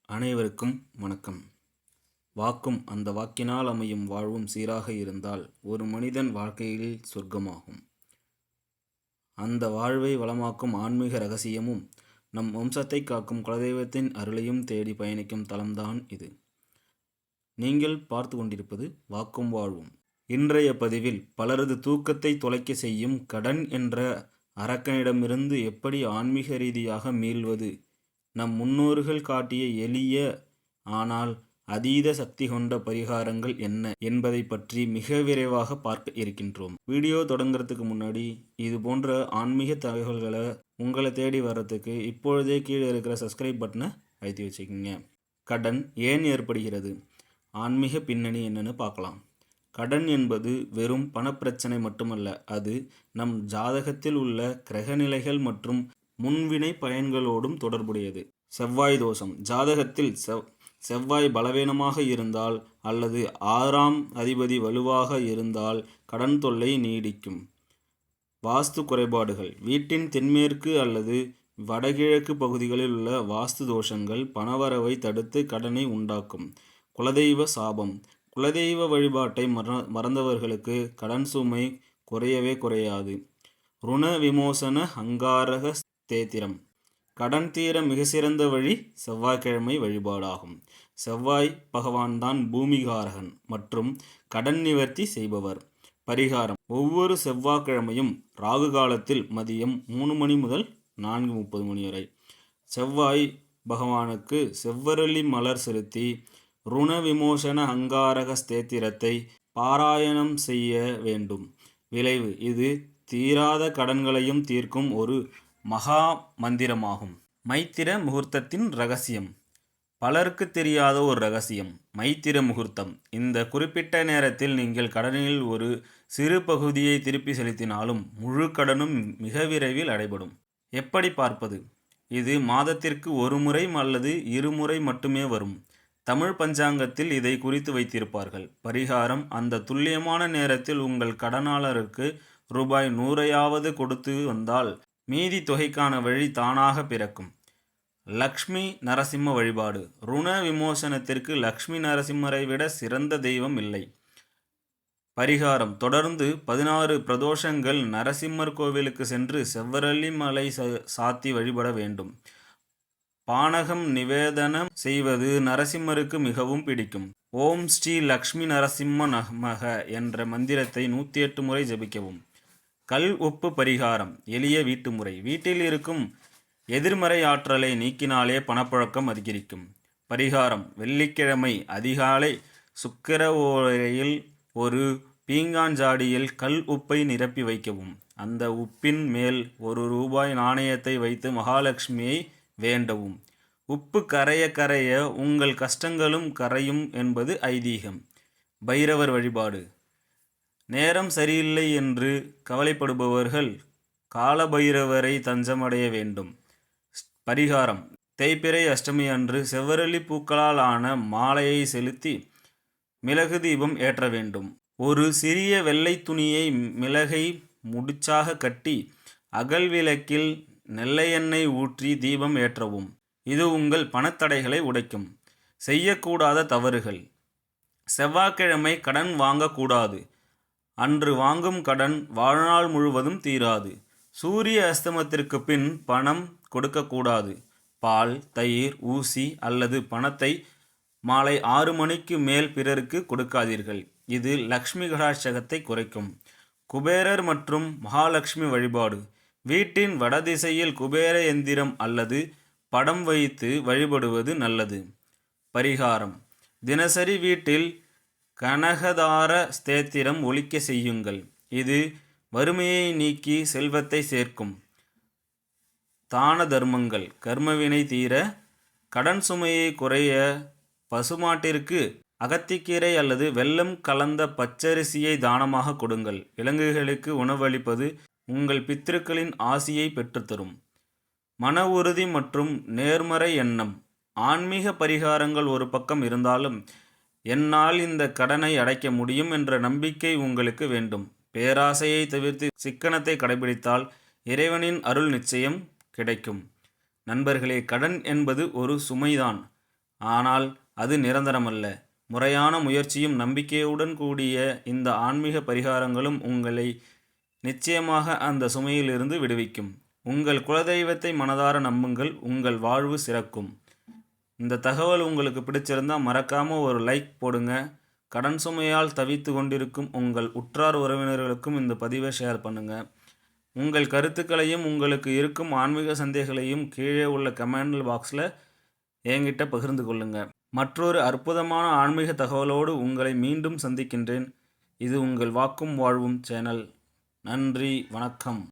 அனைவருக்கும் வணக்கம். வாக்கும் அந்த வாக்கினால் அமையும் வாழ்வும் சீராக இருந்தால் ஒரு மனிதன் வாழ்க்கையில் சொர்க்கமாகும். அந்த வாழ்வை வளமாக்கும் ஆன்மீக ரகசியமும் நம் வம்சத்தை காக்கும் குலதெய்வத்தின் அருளையும் தேடி பயணிக்கும் தலம்தான் இது. நீங்கள் பார்த்து கொண்டிருப்பது வாக்கும் வாழ்வும். இன்றைய பதிவில் பலரது தூக்கத்தை தொலைக்க செய்யும் கடன் என்ற அரக்கனிடமிருந்து எப்படி ஆன்மீக ரீதியாக மீள்வது, நம் முன்னோர்கள் காட்டிய எளிய ஆனால் அதீத சக்தி கொண்ட பரிகாரங்கள் என்ன என்பதை பற்றி மிக விரைவாக பார்க்க இருக்கின்றோம். வீடியோ தொடங்குறதுக்கு முன்னாடி இது போன்ற ஆன்மீக தகவல்களை உங்களை தேடி வர்றதுக்கு இப்பொழுதே கீழே இருக்கிற சப்ஸ்கிரைப் பட்டனை அழுத்தி வச்சுக்கோங்க. கடன் ஏன் ஏற்படுகிறது, ஆன்மீக பின்னணி என்னன்னு பார்க்கலாம். கடன் என்பது வெறும் பணப்பிரச்சனை மட்டுமல்ல, அது நம் ஜாதகத்தில் உள்ள கிரகநிலைகள் மற்றும் முன்வினை பயன்களோடும் தொடர்புடையது. செவ்வாய் தோஷம். ஜாதகத்தில் செவ்வாய் பலவீனமாக இருந்தால் அல்லது 6ஆம் அதிபதி வலுவாக இருந்தால் கடன் தொல்லை நீடிக்கும். வாஸ்து குறைபாடுகள். வீட்டின் தென்மேற்கு அல்லது வடகிழக்கு பகுதிகளில் உள்ள வாஸ்து தோஷங்கள் பணவரவை தடுத்து கடனை உண்டாக்கும். குலதெய்வ சாபம். குலதெய்வ வழிபாட்டை மறந்தவர்களுக்கு கடன் சுமை குறையவே குறையாது. ருண விமோசன அங்காரக ஸ்தேத்திரம். கடன் தீர மிக சிறந்த வழி செவ்வாய்க்கிழமை வழிபாடாகும். செவ்வாய் பகவான் தான் பூமிகாரகன் மற்றும் கடன் நிவர்த்தி செய்பவர். பரிகாரம். ஒவ்வொரு செவ்வாய்க்கிழமையும் ராகு காலத்தில் மதியம் 3 மணி முதல் 4:30 மணி வரை செவ்வாய் பகவானுக்கு செவ்வரளி மலர் செலுத்தி ருண விமோசன அங்காரக ஸ்தேத்திரத்தை பாராயணம் செய்ய வேண்டும். விளைவு. இது தீராத கடன்களையும் தீர்க்கும் ஒரு மகா மந்திரமாகும். மைத்திர முகூர்த்தத்தின் ரகசியம். பலருக்கு தெரியாத ஒரு ரகசியம் மைத்திர முகூர்த்தம். இந்த குறிப்பிட்ட நேரத்தில் நீங்கள் கடனில் ஒரு சிறு பகுதியை திருப்பி செலுத்தினாலும் முழு கடனும் மிக விரைவில் அடைபடும். எப்படி பார்ப்பது? இது மாதத்திற்கு ஒரு முறை அல்லது 2 முறை மட்டுமே வரும். தமிழ் பஞ்சாங்கத்தில் இதை குறித்து வைத்திருப்பார்கள். பரிகாரம். அந்த துல்லியமான நேரத்தில் உங்கள் கடனாளருக்கு ரூபாய் 100 கொடுத்து வந்தால் மீதி தொகைக்கான வழி தானாக பிறக்கும். லக்ஷ்மி நரசிம்ம வழிபாடு. ருண விமோசனத்திற்கு லக்ஷ்மி நரசிம்மரை விட சிறந்த தெய்வம் இல்லை. பரிகாரம். தொடர்ந்து 16 பிரதோஷங்கள் நரசிம்மர் கோவிலுக்கு சென்று செவ்வரளி மலை சாத்தி வழிபட வேண்டும். பானகம் நிவேதனம் செய்வது நரசிம்மருக்கு மிகவும் பிடிக்கும். ஓம் ஸ்ரீ லக்ஷ்மி நரசிம்ம நமக என்ற மந்திரத்தை 108 முறை ஜபிக்கவும். கல் உப்பு பரிகாரம். எளிய வீட்டு முறை. வீட்டில் இருக்கும் எதிர்மறை ஆற்றலை நீக்கினாலே பணப்புழக்கம் அதிகரிக்கும். பரிகாரம். வெள்ளிக்கிழமை அதிகாலை சுக்கிர ஓரையில் ஒரு பீங்காஞ்சாடியில் கல் உப்பை நிரப்பி வைக்கவும். அந்த உப்பின் மேல் ₹1 நாணயத்தை வைத்து மகாலட்சுமியை வேண்டவும். உப்பு கரைய கரைய உங்கள் கஷ்டங்களும் கரையும் என்பது ஐதீகம். பைரவர் வழிபாடு. நேரம் சரியில்லை என்று கவலைப்படுபவர்கள் காலபைரவரை தஞ்சமடைய வேண்டும். பரிகாரம். தேய்பிறை அஷ்டமி அன்று செவ்வரளி பூக்களால் ஆன மாலையை செலுத்தி மிளகு தீபம் ஏற்ற வேண்டும். ஒரு சிறிய வெள்ளை துணியை மிளகை முடிச்சாக கட்டி அகல் விளக்கில் நெல்லையெண்ணெய் ஊற்றி தீபம் ஏற்றவும். இது உங்கள் பணத்தடைகளை உடைக்கும். செய்யக்கூடாத தவறுகள். செவ்வாய்க்கிழமை கடன் வாங்கக்கூடாது. அன்று வாங்கும் கடன் வாழ்நாள் முழுவதும் தீராது. சூரிய அஸ்தமத்திற்கு பின் பணம் கொடுக்கக்கூடாது. பால், தயிர், ஊசி அல்லது பணத்தை மாலை 6 மணிக்கு மேல் பிறருக்கு கொடுக்காதீர்கள். இது லக்ஷ்மி கடாட்சகத்தை குறைக்கும். குபேரர் மற்றும் மகாலட்சுமி வழிபாடு. வீட்டின் வடதிசையில் குபேர எந்திரம் அல்லது படம் வைத்து வழிபடுவது நல்லது. பரிகாரம். தினசரி வீட்டில் கனகதார ஸ்தேத்திரம் ஒலிக்க செய்யுங்கள். இது வறுமையை நீக்கி செல்வத்தை சேர்க்கும். தான தர்மங்கள். கர்மவினை தீர, கடன் சுமையை குறைய பசுமாட்டிற்கு அகத்திக்கீரை அல்லது வெல்லம் கலந்த பச்சரிசியை தானமாக கொடுங்கள். விலங்குகளுக்கு உணவளிப்பது உங்கள் பித்ருக்களின் ஆசியை பெற்றுத்தரும். மன உறுதி மற்றும் நேர்மறை எண்ணம். ஆன்மீக பரிகாரங்கள் ஒரு பக்கம் இருந்தாலும் என்னால் இந்த கடனை அடைக்க முடியும் என்ற நம்பிக்கை உங்களுக்கு வேண்டும். பேராசையை தவிர்த்து சிக்கனத்தை கடைபிடித்தால் இறைவனின் அருள் நிச்சயம் கிடைக்கும். நண்பர்களே, கடன் என்பது ஒரு சுமைதான், ஆனால் அது நிரந்தரமல்ல. முறையான முயற்சியும் நம்பிக்கையுடன் கூடிய இந்த ஆன்மீக பரிகாரங்களும் உங்களை நிச்சயமாக அந்த சுமையிலிருந்து விடுவிக்கும். உங்கள் குலதெய்வத்தை மனதார நம்புங்கள், உங்கள் வாழ்வு சிறக்கும். இந்த தகவல் உங்களுக்கு பிடிச்சிருந்தா மறக்காமல் ஒரு லைக் போடுங்க. கடன் சுமையால் தவித்து கொண்டிருக்கும் உங்கள் உற்றார் உறவினர்களுக்கும் இந்த பதிவை ஷேர் பண்ணுங்கள். உங்கள் கருத்துக்களையும் உங்களுக்கு இருக்கும் ஆன்மீக சந்தேகங்களையும் கீழே உள்ள கமெண்ட் பாக்ஸில் என்கிட்ட பகிர்ந்து கொள்ளுங்கள். மற்றொரு அற்புதமான ஆன்மீக தகவலோடு உங்களை மீண்டும் சந்திக்கின்றேன். இது உங்கள் வாக்கும் வாழ்வும் சேனல். நன்றி, வணக்கம்.